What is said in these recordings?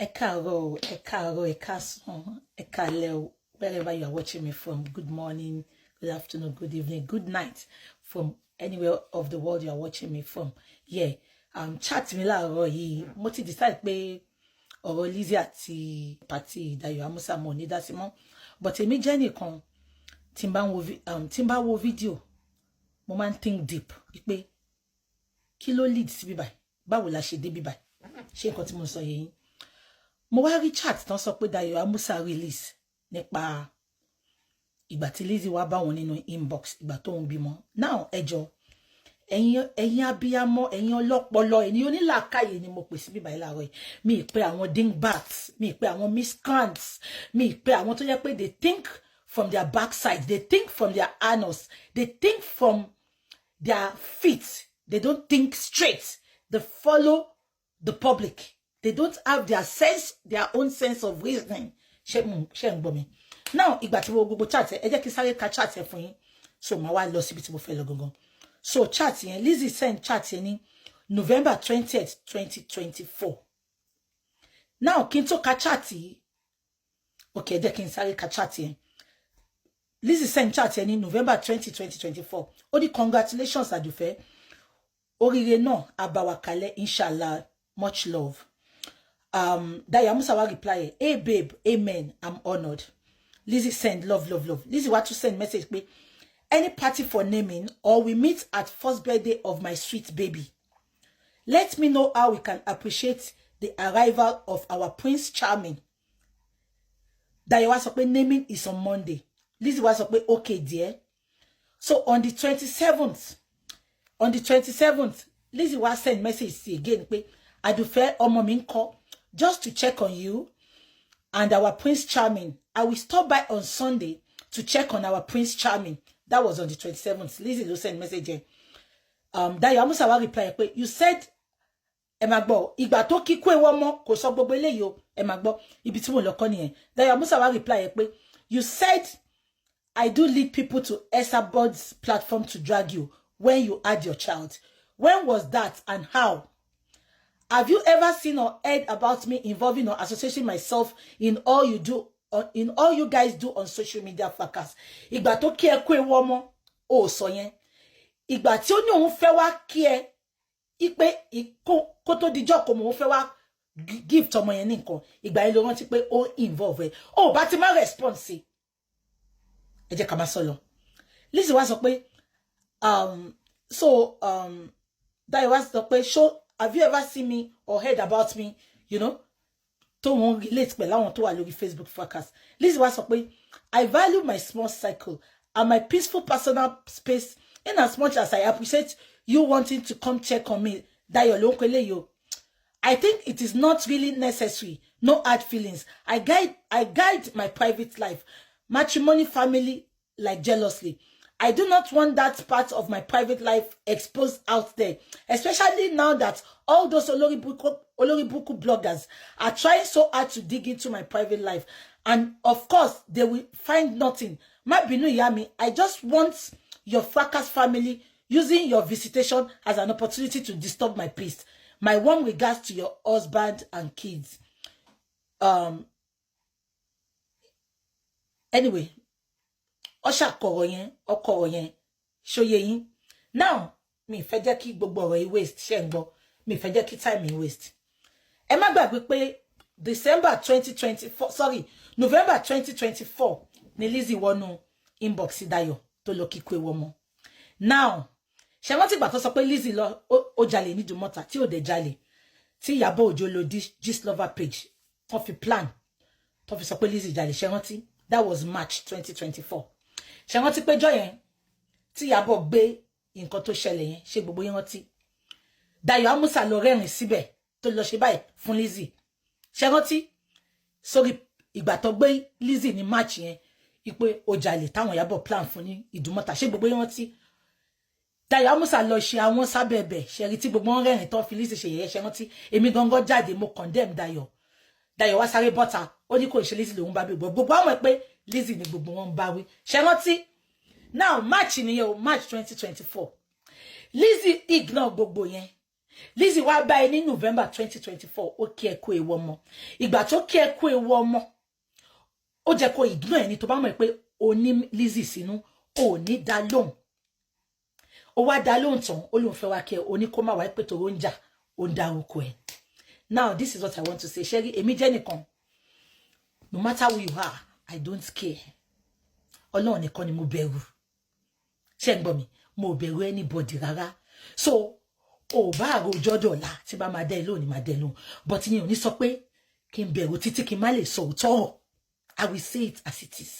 Ẹ káàárọ̀, ẹ káàsán, ẹ káalẹ́ o, wherever you are watching me from. Good morning, good afternoon, good evening, good night from anywhere of the world you are watching me from. Yeah, chat mi láàárọ̀ yìí, mo ti decide pé ọ̀rọ̀ Lizzy àti Patty Dayo Amusa mo ní dá sí mọ́. But èmi jẹ́ nìkan tí n bá wo fídíò, mo máa ń think deep pé kí ló lead sí bíbáyìí? Báwo la ṣe dé bíbáyìí? Ṣé nǹkan tí mo sọ yẹn? Mo wá rí chat tán sọ pé Dayo Amusa release nípa ìgbà tí Lizzy wá bá wọn nínú inbox ìgbà tó ń bímọ. Now ẹjọ́ ẹ̀yin abiyamọ, ẹ̀yin ọlọ́pọlọ, ẹ̀yin onílàákàyè ni mo pè sí bíbáyìí láàárọ̀ yìí. Mi pè àwọn dingbats, mi pè àwọn miscreants, mi pè àwọn tó jẹ́ pé they think from their backside, they think from their anus, they think from their feet, they don't think straight, they follow the public. They don't have their own sense of reasoning. Ṣé ń gbọ́ mi? Now, ìgbà tí mo gbogbo chat ẹ jẹ́ kí sáré ka chat ẹ fún yín. So, màá wá lọ síbi tí mo fẹ́ lọ gangan. So, chat yẹn, Lizzy send chat yẹn ní November 20th, 2024. Now, kí n tó ka chat yìí. Okay, ẹ jẹ́ kí n sáré ka chat yẹn. Lizzy send chat yẹn ní November 20th, 2024. Ó ní congratulations Àdùfẹ́. Oríire náà á bá wa kalẹ̀, inshallah. Much love. Dayo Amusa wa reply, hey babe, amen, I'm honored. Lizzy send love. Lizzy want to send message pé any party for naming or we meet at first birthday of my sweet baby. Let me know how we can appreciate the arrival of our Prince Charming. Dayo wa sọ pé naming is on Monday. Lizzy wa sọ pé okay dear. So on the 27th, Lizzy wa send message again pé Àdùfẹ́ ọmọ mi ńkọ́, just to check on you and our Prince Charming. I will stop by on Sunday to check on our Prince Charming. That was on the 27th. Lizzy ló send message here. Dayo Amusa wa reply pé you said ẹ máa gbọ́ ìgbà tó kíkú ewu ọmọ kò sọ gbogbo eléyìí o ẹ máa gbọ́ ibi tí mo lọ kọ́ nìyẹn. Dayo Amusa wa reply pé you said I do lead people to Esabod's platform to drag you when you had your child. When was that and how? Have you ever seen or heard about me involving or associating myself in all you guys do on social media fracas? Ìgbà tó kí ẹ kú ewu ọmọ, ó sọ yẹn. Ìgbà tí ó ní òun fẹ́ wá kí ẹ, ipe kó tó dijọ́ kò mọ̀ òun fẹ́ wá gift ọmọ yẹn ní nǹkan. Ìgbà yẹn ló rántí pé ó involve ẹ. Ó bá ti má respond sí. Ẹ jẹ́ ká máa sọ lọ. Lizzy wá sọ pé Dayo wá sọ pé have you ever seen me or heard about me, you know? Tó wọ́n relate pẹ̀lú àwọn tó wà lórí Facebook fracas. Lizzy wá sọ pé I value my small cycle and my peaceful personal space in as much as I appreciate you wanting to come check on me. Dayo ló ń pè léyìí o. I think it is not really necessary. No hard feelings. I guide my private life, matrimony, family, like jealously. I do not want that part of my private life exposed out there, especially now that all those Oloribuku bloggers are trying so hard to dig into my private life. And of course, they will find nothing. Ma binu ìyá mi, I just want your fracas family using your visitation as an opportunity to disturb my peace. My warm regards to your husband and kids. Anyway. Ọ̀ṣà ọkọ̀rọ̀ yẹn ṣóyé yín. Now, mi fẹ́ jẹ́ kí gbogbo ọ̀rọ̀ yìí waste ṣé ń gbọ́. Mi fẹ́ jẹ́ kí time yìí waste. Ẹ má gbàgbé pé November 2024 ni Lizzy wọnú inbox Dayo tó lọ kíkú ewu ọmọ. Now, ṣé wọ́n ti gbà tó sọ pé Lizzy lọ ó jalè ní Ìdúmọ̀tà tí ò dé jalè. Tí Ìyábọ̀ Òjó lo Gistlover page tó fi plan tó fi sọ pé Lizzy jalè ṣé wọ́n ti. That was March 2024. Ṣé wọ́n ti péjọ yẹn tí Ìyábọ̀ gbé nǹkan tó ṣẹlẹ̀ yẹn ṣé gbogbo yẹn rántí. Dayo Amusa lọ rẹ́rìn síbẹ̀ tó lọ ṣe báyìí fún Lizzy. Ṣé rántí sórí ìgbà tó gbé Lizzy ní March yẹn ipe ó jalè táwọn Ìyábọ̀ plan fún ní Ìdúmọ̀tà ṣé gbogbo yẹn rántí. Dayo Amusa lọ ṣe àwọn sábẹ̀bẹ̀ ṣe rí tí gbogbo wọn rẹ́rìn tó fi Lizzy ṣe yẹ̀yẹ́ ṣé rántí. Èmi gangan jáde mo condemn Dayo wá sáré bọ́ta ó ní kò ṣe Lizzy lòun bá bí gbogbo àwọn pé Lizzy ni gbogbo wọn bá wí ṣé rántí. Now March 2024 Lizzy ignore gbogbo yẹn Lizzy wá bá ẹ ní November 2024 ó kí ẹ kú ewu ọmọ ìgbà tó kí ẹ kú ewu ọmọ ó jẹ́ kó ignore ẹni tó bá mọ̀ pé ó ní Lizzy sínú ó ní dá lóhùn ó wá dá lóhùn tán ó lóhùn fẹ́ wá kí ẹ ó ní kó má wá pé tó ń jà ó ń dárúkọ ẹ. Now this is what I want to say Sherry èmi jẹ́ nìkan no matter who you are I don't care Ọlọ́run nìkan ni mo bẹ̀rù ṣé ń gbọ́ mi mo bẹ̀rù anybody rárá so ó bá àròjọ́ dọ̀la tí bá máa dẹ́ lónìí máa dẹ́ lóhùn but yín ò ní sọ pé kí n bẹ̀rù títí kí n má lè sọ òótọ́ ọ̀rọ̀ I will say it as it is.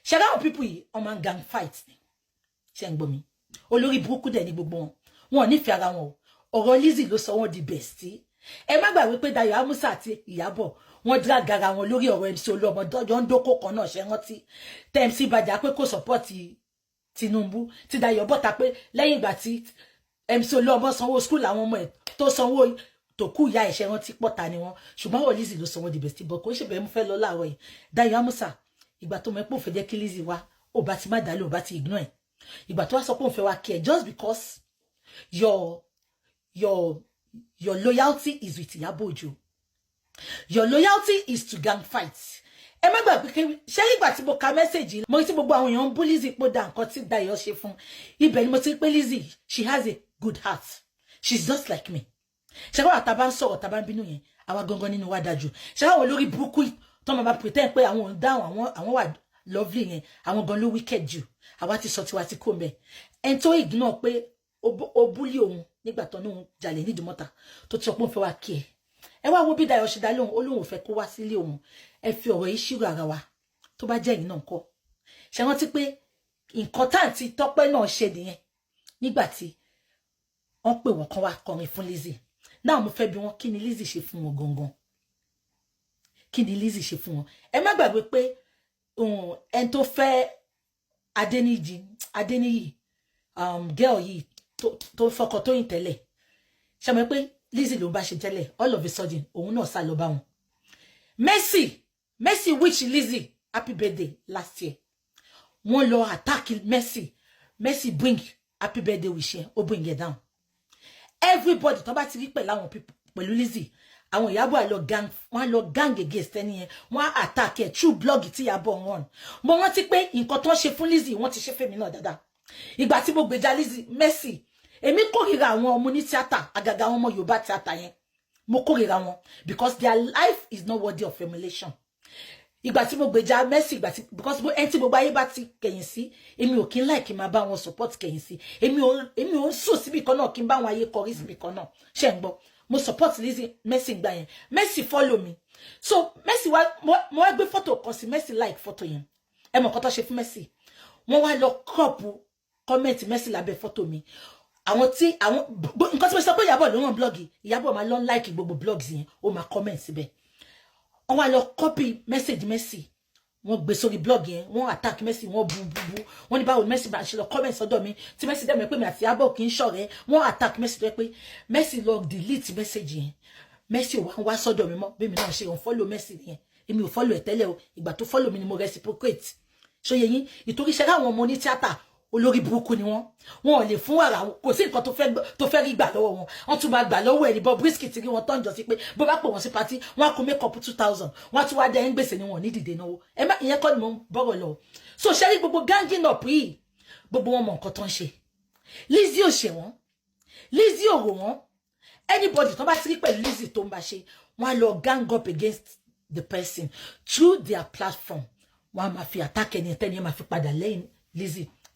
Ṣé àwọn people yìí ọmọ gang fight ni ṣé ń gbọ́ mi olórí burúkú dẹ̀ ní gbogbo wọn wọn ò nífẹ̀ẹ́ ara wọn o ọ̀rọ̀ Lizzy ló sọ wọ́n di bestie ẹ má gbàgbé pé Dayọ̀ Amusa àti Ìyábọ̀ wọ́n drag ara wọn lórí ọ̀rọ̀ MC Olúọmọ dọ́jọ́ ń dókó kan náà ṣe rántí tẹ́mc bàjá pé kò support Tinubu tí Dayọ̀ bọ́ta pé lẹ́yìn ìgbà tí MC Olúọmọ sanwó school àwọn ọmọ ẹ̀ tó sanwó tó kú ìyá ẹ̀ṣẹ̀ rántí pọ̀ta ni wọ́n ṣùgbọ́n wọ́n Lizzy ló sọ wọ́n di bestie bọ̀ kò ṣe bẹ́ẹ̀ mo fẹ́ lọ láàárọ̀ yìí Dayọ̀ Amusa ìgbà tó mọ̀ pé òun fẹ́ jẹ́ kí Lizzy wá ó bá ti má dálé ó bá ti ignore ẹ̀ ìgbà tó wá sọ pé òun fẹ́ wá kí ẹ just because your loyalty is with Iyabo Ojo. Your loyalty is to gang fights. Ẹ má gbàgbé pé ṣé ìgbà tí mo ka message mo rí tí gbogbo àwọn èèyàn ń bú Lizzy pé dá nǹkan tí Dayọ̀ ṣe fún ibẹ̀ ni mo ti rí pé Lizzy she has a good heart she's just like me. Ṣé káwọn àtàbá ń sọ̀rọ̀ tàbá ń bínú yẹn àwa gangan nínú wa dájú ṣé káwọn olórí burúkú tó máa bá pretend pé àwọn ò ń dáhùn àwọn wà lovely yẹn àwọn gan ló wicked jù àwa ti sọ tiwa ti kó mbẹ ẹni tó ignore pé ó búlì òun nígbà tó ní òun jalè nídìí mọ́ta tó ti sọ pé òun fẹ́ wá kí ẹ wá wo bí Dayọ̀ ṣe dá lóhùn ó lóun ò fẹ́ kó wá sílé òun ẹ fi ọ̀rọ̀ yìí ṣírò ara wa tó bá jẹ́ yìí náà kọ́ ṣe rántí pé nǹkan táǹtì Tọ́pẹ́ náà ṣe nìyẹn nígbà tí wọ́n pè wọ́n kan wá kọrin fún Lizzy náà mo fẹ́ bi wọ́n kí ni Lizzy ṣe fún wọn gangan kí ni Lizzy ṣe fún wọn ẹ má gbàgbé pé ẹni tó fẹ́ Adéníyì girl yìí tó fọkọ tó yìn tẹ́lẹ̀ ṣe mọ̀ pé Lizzy ló bá ṣe tẹ́lẹ̀ all of a sudden òun náà sá lọ bá wọn. Mercy wish Lizzy happy birthday last year wọ́n lọ attack Mercy bring happy birthday wish yẹn ó bring it down everybody tó bá ti rí pẹ̀lú àwọn people pẹ̀lú Lizzy àwọn Ìyábọ̀ lọ gang against ẹni yẹn wọ́n attack ẹ̀ through blog tí Ìyábọ̀ wọn mo rántí pé nǹkan tó ń ṣe fún Lizzy wọ́n ti ṣe fẹ́mi náà dáadáa ìgbà tí mo gbèjà Lizzy Mercy èmi kórìíra àwọn ọmọ ní tíátà àgàgà àwọn ọmọ Yorùbá tíátà yẹn mo kórìíra wọn because their life is not worthy of emulation ìgbà tí mo gbèjà Mercy ìgbà tí because ẹni tí gbogbo ayé bá ti kẹ̀yìn sí èmi ò kí ń like máa bá wọn support kẹ̀yìn sí èmi ò ń sùn síbi kan náà kí n bá wọn ayé kọrí síbi kan náà ṣé ń gbọ́ mo support Lizzy Mercy gbà yẹn Mercy follow me so Mercy wá mo wá gbé photo kan sí Mercy like photo yẹn ẹ mọ̀ kó tó ṣe fún Mercy wọ́n wá lọ crop comment Mercy lábẹ́ photo mi àwọn nǹkan tí mo sọ pé Ìyábọ̀ ló ràn blog Ìyábọ̀ máa lọ like gbogbo blogs yẹn ó máa comment síbẹ̀ wọ́n wá lọ copy message Mercy wọ́n gbé sórí blog yẹn wọ́n attack Mercy wọ́n bu wọ́n ní báwo Mercy bá ṣe lọ comment sọ́dọ̀ mi tí Mercy dẹ̀ mọ̀ pé mi àti Ìyábọ̀ kì í ṣọ̀rẹ́ wọ́n attack Mercy tó yẹ pé Mercy lọ delete message yẹn Mercy ò wá sọ́dọ̀ mi mọ́ bí mi náà ṣe unfollow Mercy yẹn èmi ò follow ẹ̀ tẹ́lẹ̀ o ìgbà tó follow mi ni mo reciprocate ṣó yẹ yín ìtorí ṣe láwọn ọmọ ní tíátà olórí burúkú ni wọn ò lè fún wàrà kò sí nǹkan tó fẹ́ rí gbà lọ́wọ́ wọn wọ́n tún máa gbà lọ́wọ́ ẹ̀ ní Bobrisky tí wọ́n tán jọ sí pé bó bá pè wọ́n sí party wọ́n á kó make up 2000 wọ́n á tún wá dẹ́ ń gbèsè ni wọ́n ní dìde náwó ẹ má ìyẹn kọ́ ni mo ń bọ̀rọ̀ lọ so ṣe rí gbogbo ganging up yìí gbogbo wọn mọ nǹkan tó ń ṣe Lizzy ò ṣe wọ́n Lizzy ò rò wọ́n anybody tó bá ti rí pẹ̀lú Lizzy tó ń bá ṣe wọ́n á lọ gang up against the person through their platform wọ́n á máa fi attack ẹni ẹ̀tẹ́ni ẹ̀ máa fi padà lẹ́yìn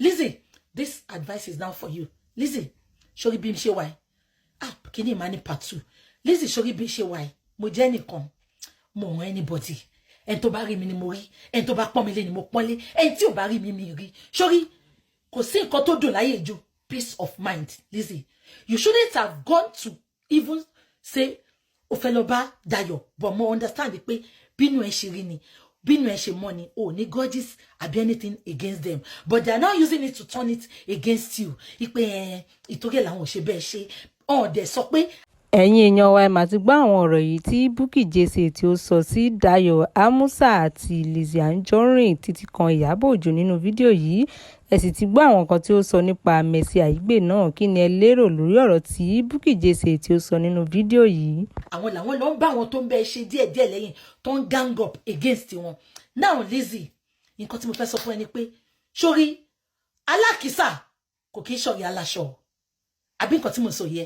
Lizzy, this advice is now for you. Lizzy, sori bí n ṣe wà. Kini ma ni part 2. Lizzy, sori bí n ṣe wà. Mo jẹ́ nìkan. Mo ràn anybody. En tó bá rí mi ni mo rí. En tó bá pọ́n mi lé ni mo pọ́n lé. En tí ò bá rí mi mi rí. Sori, kò sí nǹkan tó dùn láyé ju peace of mind. Lizzy, you shouldn't have gone to even say ó fẹ́ lọ bá Dayọ̀, but mo understand pé bínú ẹ ṣe rí ni. Bínú ẹ ṣe money ní grudges àbí anything against them but they are now using it to turn it against you ipe ìtorí ẹ̀ làwọn ò ṣe bẹ́ẹ̀ ṣe dẹ̀ sọ pé ẹ̀yin èèyàn wa ẹ mà ti gbọ́ àwọn ọ̀rọ̀ yìí tí Bukky Jesse tí ó sọ sí Dayo Amusa àti Lizzy Anjorin títí kan Ìyábọ̀ Òjó nínú fídíò yìí ẹ sì ti gbọ́ àwọn nǹkan tí ó sọ nípa Mercy Aigbe náà. Kí ni ẹ lérò lórí ọ̀rọ̀ tí Bukky Jesse tí ó sọ nínú fídíò yìí? àwọn làwọn ló ń bá àwọn tó ń bẹ ṣe díẹ̀díẹ̀ lẹ́yìn tó ń gang up against wọn. Now Lizzy, nǹkan tí mo fẹ́ sọ fún ẹ ni pé sórí alákìísà kò kì í ṣọ̀rẹ́ aláṣọ àbí nǹkan tí mo sọ yẹ